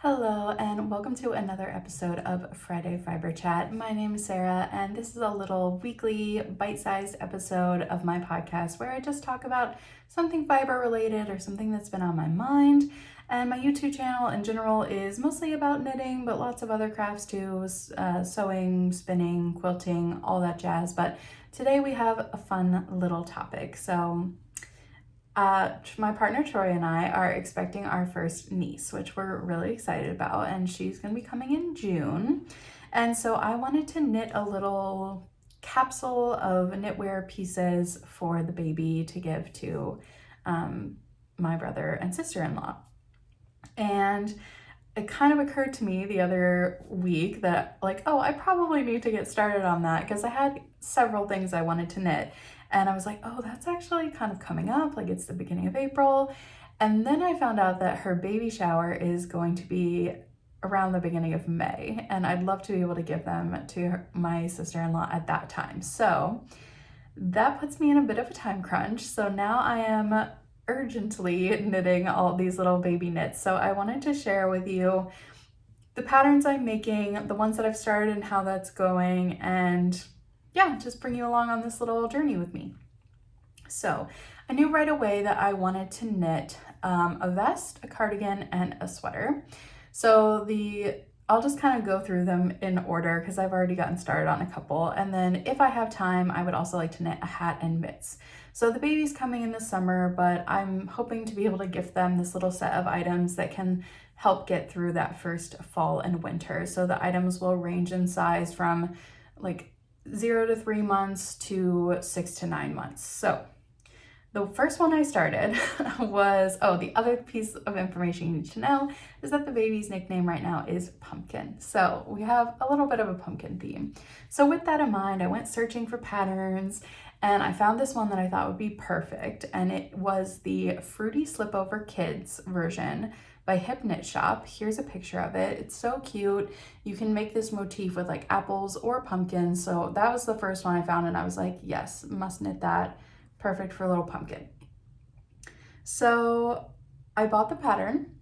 Hello and welcome to another episode of Friday Fiber Chat. My name is Sarah and this is a little weekly bite-sized episode of my podcast where I just talk about something fiber related or something that's been on my mind. And my YouTube channel in general is mostly about knitting, but lots of other crafts too, sewing, spinning, quilting, all that jazz. But today we have a fun little topic. My partner Troy and I are expecting our first niece, which we're really excited about, and she's going to be coming in June. And so I wanted to knit a little capsule of knitwear pieces for the baby to give to my brother and sister-in-law. And it kind of occurred to me the other week that I probably need to get started on that because I had several things I wanted to knit. And I was like, oh, that's actually kind of coming up, like it's the beginning of April. And then I found out that her baby shower is going to be around the beginning of May. And I'd love to be able to give them to my sister-in-law at that time. So that puts me in a bit of a time crunch. So now I am urgently knitting all these little baby knits. So I wanted to share with you the patterns I'm making, the ones that I've started and how that's going, and yeah, just bring you along on this little journey with me. So I knew right away that I wanted to knit a vest, a cardigan, and a sweater. So I'll just kind of go through them in order because I've already gotten started on a couple. And then if I have time, I would also like to knit a hat and mitts. So the baby's coming in the summer, but I'm hoping to be able to gift them this little set of items that can help get through that first fall and winter. So the items will range in size from like 0 to 3 months to 6 to 9 months. So the first one I started was, the other piece of information you need to know is that the baby's nickname right now is Pumpkin. So we have a little bit of a pumpkin theme. So with that in mind, I went searching for patterns and I found this one that I thought would be perfect. And it was the Fruity Slipover Kids version by Hip Knit Shop. Here's a picture of it. It's so cute. You can make this motif with like apples or pumpkins. So that was the first one I found and I was like, yes, must knit that. Perfect for a little pumpkin. So I bought the pattern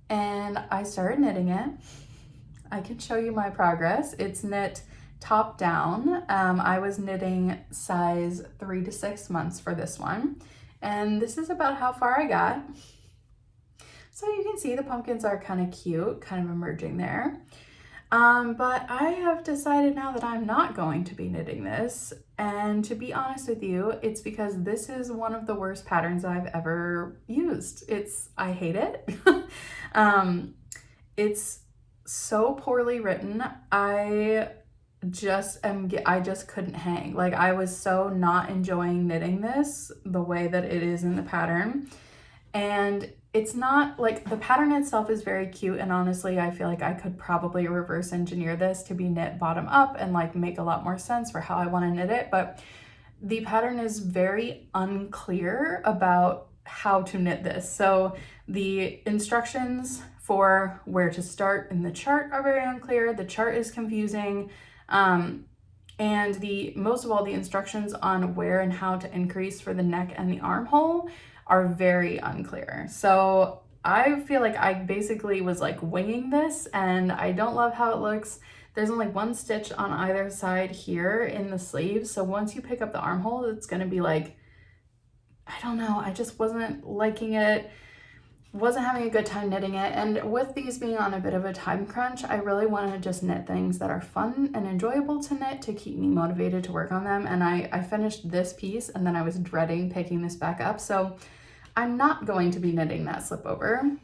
and I started knitting it. I can show you my progress. It's knit top down. I was knitting size 3 to 6 months for this one. And this is about how far I got. So you can see the pumpkins are kind of cute, kind of emerging there. But I have decided now that I'm not going to be knitting this. And to be honest with you, it's because this is one of the worst patterns I've ever used. I hate it. It's so poorly written. I just couldn't hang. Like I was so not enjoying knitting this the way that it is in the pattern. And it's not like the pattern itself is very cute, and honestly I feel like I could probably reverse engineer this to be knit bottom up and like make a lot more sense for how I want to knit it, but the pattern is very unclear about how to knit this. So the instructions for where to start in the chart are very unclear. The chart is confusing, and most of all the instructions on where and how to increase for the neck and the armhole are very unclear. So I feel like I basically was like winging this and I don't love how it looks. There's only one stitch on either side here in the sleeves. So once you pick up the armhole, it's gonna be like, I don't know, I just wasn't liking it, wasn't having a good time knitting it. And with these being on a bit of a time crunch, I really want to just knit things that are fun and enjoyable to knit to keep me motivated to work on them. And I finished this piece and then I was dreading picking this back up. So I'm not going to be knitting that slipover.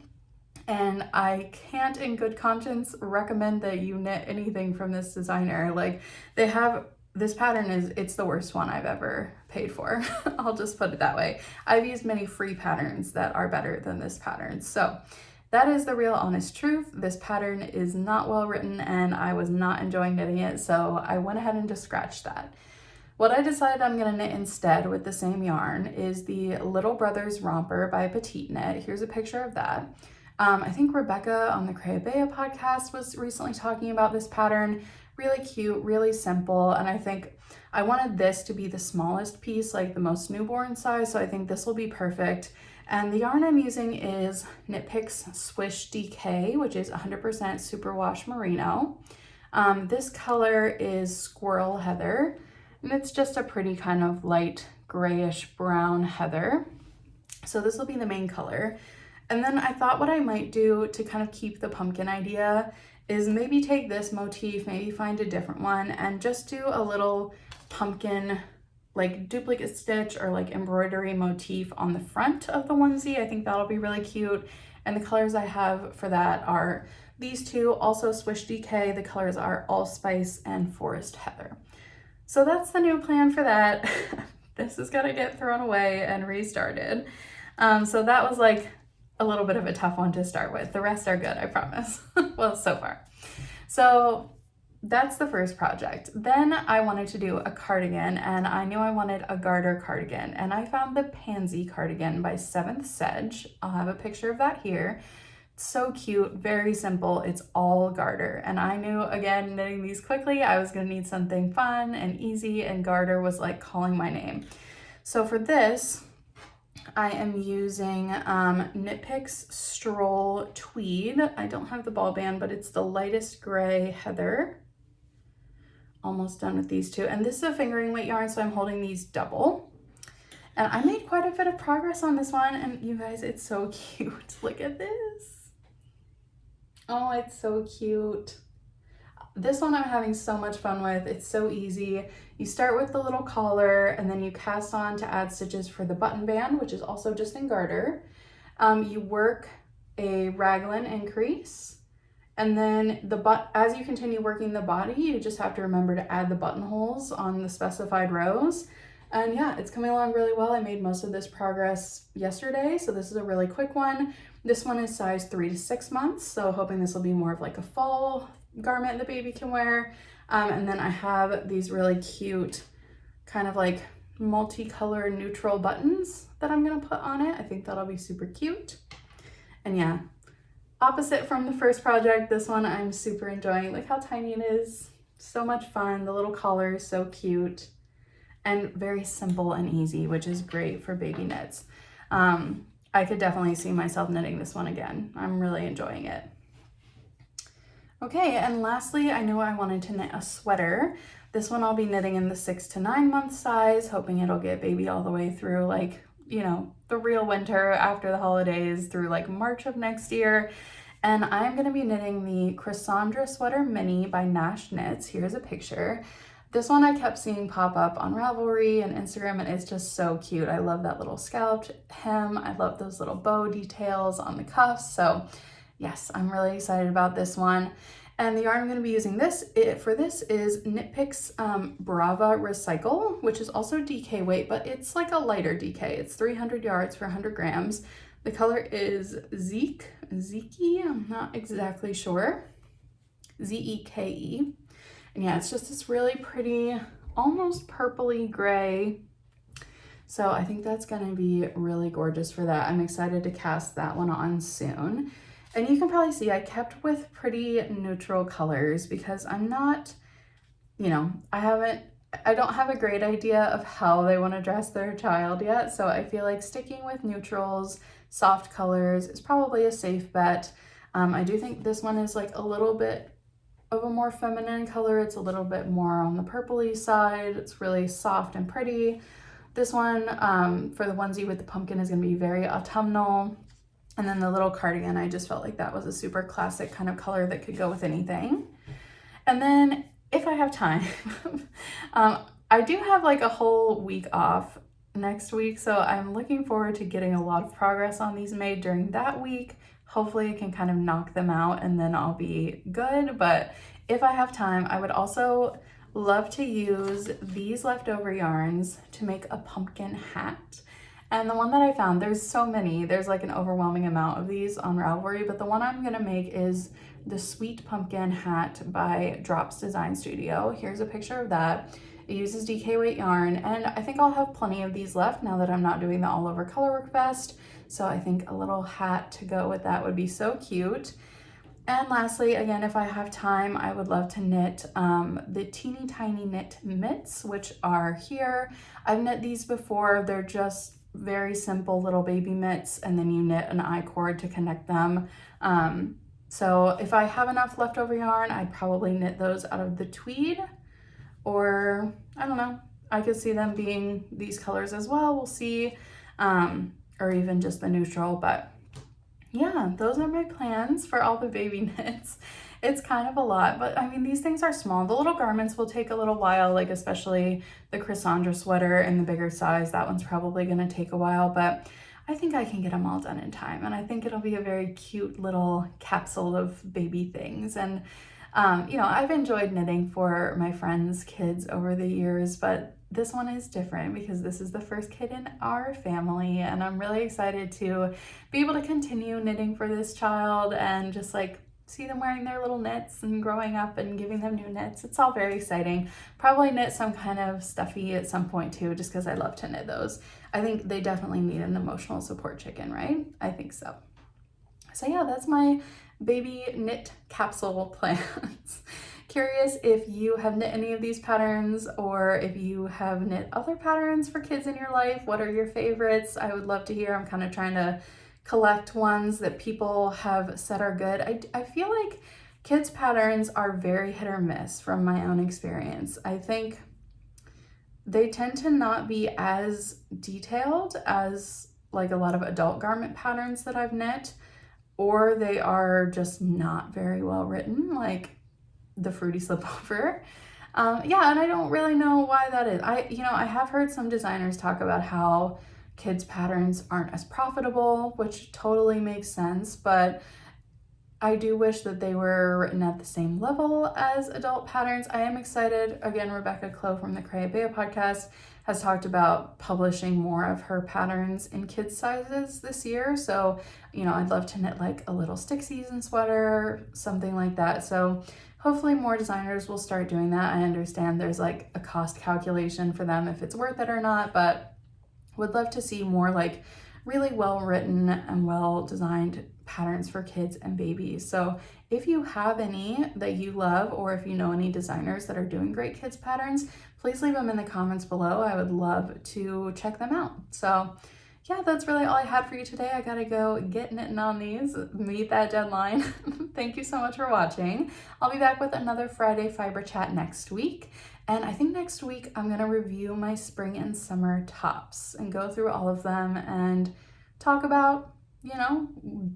And I can't in good conscience recommend that you knit anything from this designer. Like this pattern it's the worst one I've ever paid for. I'll just put it that way. I've used many free patterns that are better than this pattern. So that is the real honest truth. This pattern is not well written and I was not enjoying knitting it. So I went ahead and just scratched that. What I decided I'm gonna knit instead with the same yarn is the Little Brothers Romper by Petite Knit. Here's a picture of that. I think Rebecca on the Crayabea podcast was recently talking about this pattern. Really cute, really simple, and I think I wanted this to be the smallest piece, like the most newborn size, so I think this will be perfect. And the yarn I'm using is Knit Picks Swish DK, which is 100% superwash merino. This color is Squirrel Heather, and it's just a pretty kind of light grayish brown heather. So this will be the main color. And then I thought what I might do to kind of keep the pumpkin idea is maybe take this motif, maybe find a different one, and just do a little pumpkin like duplicate stitch or like embroidery motif on the front of the onesie. I think that'll be really cute. And the colors I have for that are these two, also Swish DK. The colors are Allspice and Forest Heather. So that's the new plan for that. This is gonna get thrown away and restarted. So that was like a little bit of a tough one to start with. The rest are good, I promise. Well, so far. So that's the first project. Then I wanted to do a cardigan, and I knew I wanted a garter cardigan, and I found the Pansy cardigan by 7th Sedge. I'll have a picture of that here. It's so cute, very simple. It's all garter, and I knew, again, knitting these quickly, I was gonna need something fun and easy, and garter was like calling my name. So for this, I am using Knit Picks Stroll Tweed. I don't have the ball band, but it's the lightest gray heather. Almost done with these two. And this is a fingering weight yarn, so I'm holding these double. And I made quite a bit of progress on this one, and you guys, it's so cute. Look at this. Oh, it's so cute. This one I'm having so much fun with. It's so easy. You start with the little collar, and then you cast on to add stitches for the button band, which is also just in garter. You work a raglan increase, and then as you continue working the body, you just have to remember to add the buttonholes on the specified rows. And yeah, it's coming along really well. I made most of this progress yesterday, so this is a really quick one. This one is size 3 to 6 months, so hoping this will be more of like a fall garment the baby can wear. And then I have these really cute kind of like multicolored neutral buttons that I'm gonna put on it. I think that'll be super cute. And yeah, opposite from the first project, this one I'm super enjoying. Look how tiny it is. So much fun. The little collar is so cute and very simple and easy, which is great for baby knits. I could definitely see myself knitting this one again. I'm really enjoying it. Okay, and lastly, I knew I wanted to knit a sweater. This one I'll be knitting in the 6 to 9 month size, hoping it'll get baby all the way through like, you know, the real winter after the holidays through like March of next year. And I'm gonna be knitting the Cassandra Sweater Mini by Nash Knits. Here's a picture. This one I kept seeing pop up on Ravelry and Instagram, and it's just so cute. I love that little scalloped hem. I love those little bow details on the cuffs. So yes, I'm really excited about this one. And the yarn I'm going to be using for this is Knit Picks Brava Recycle, which is also DK weight, but it's like a lighter DK. It's 300 yards for 100 grams. The color is Zeke, I'm not exactly sure. Zeke. And yeah, it's just this really pretty, almost purpley gray. So I think that's going to be really gorgeous for that. I'm excited to cast that one on soon. And you can probably see I kept with pretty neutral colors because I'm not, you know, I don't have a great idea of how they want to dress their child yet. So I feel like sticking with neutrals, soft colors is probably a safe bet. I do think this one is like a little bit of a more feminine color. It's a little bit more on the purpley side. It's really soft and pretty. This one for the onesie with the pumpkin is going to be very autumnal. And then the little cardigan, I just felt like that was a super classic kind of color that could go with anything. And then if I have time, I do have like a whole week off next week. So I'm looking forward to getting a lot of progress on these made during that week. Hopefully I can kind of knock them out and then I'll be good. But if I have time, I would also love to use these leftover yarns to make a pumpkin hat. And the one that I found, there's so many, there's like an overwhelming amount of these on Ravelry, but the one I'm gonna make is the Sweet Pumpkin Hat by Drops Design Studio. Here's a picture of that. It uses DK weight yarn, and I think I'll have plenty of these left now that I'm not doing the all over colorwork vest. So I think a little hat to go with that would be so cute. And lastly, again, if I have time, I would love to knit the teeny tiny knit mitts, which are here. I've knit these before. They're just very simple little baby mitts, and then you knit an I-cord to connect them. So if I have enough leftover yarn, I'd probably knit those out of the tweed, or I don't know, I could see them being these colors as well. We'll see, or even just the neutral. But yeah, those are my plans for all the baby knits. It's kind of a lot, but I mean, these things are small. The little garments will take a little while, like especially the Cassandra sweater in the bigger size. That one's probably gonna take a while, but I think I can get them all done in time. And I think it'll be a very cute little capsule of baby things. And you know, I've enjoyed knitting for my friends' kids over the years, but this one is different because this is the first kid in our family, and I'm really excited to be able to continue knitting for this child and just like see them wearing their little knits and growing up and giving them new knits. It's all very exciting. Probably knit some kind of stuffy at some point too, just because I love to knit those. I think they definitely need an emotional support chicken, right? I think so. So yeah, that's my baby knit capsule plans. Curious if you have knit any of these patterns, or if you have knit other patterns for kids in your life. What are your favorites? I would love to hear. I'm kind of trying to collect ones that people have said are good. I feel like kids patterns are very hit or miss from my own experience. I think they tend to not be as detailed as like a lot of adult garment patterns that I've knit, or they are just not very well written, like the Fruity Slipover. Yeah, and I don't really know why that is. I have heard some designers talk about how kids' patterns aren't as profitable, which totally makes sense, but I do wish that they were written at the same level as adult patterns. I am excited. Again, Rebecca Clow from the Crayabea podcast has talked about publishing more of her patterns in kids' sizes this year. So, you know, I'd love to knit like a little stick season sweater, something like that. So hopefully more designers will start doing that. I understand there's like a cost calculation for them if it's worth it or not, but would love to see more like really well written and well designed patterns for kids and babies. So if you have any that you love, or if you know any designers that are doing great kids patterns, please leave them in the comments below. I would love to check them out. So yeah, that's really all I had for you today. I gotta go get knitting on these, meet that deadline. Thank you so much for watching. I'll be back with another Friday fiber chat next week. And I think next week I'm gonna review my spring and summer tops and go through all of them and talk about, you know,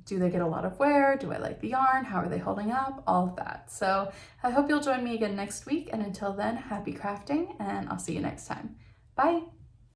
do they get a lot of wear? Do I like the yarn? How are they holding up? All of that. So I hope you'll join me again next week. And until then, happy crafting, and I'll see you next time. Bye.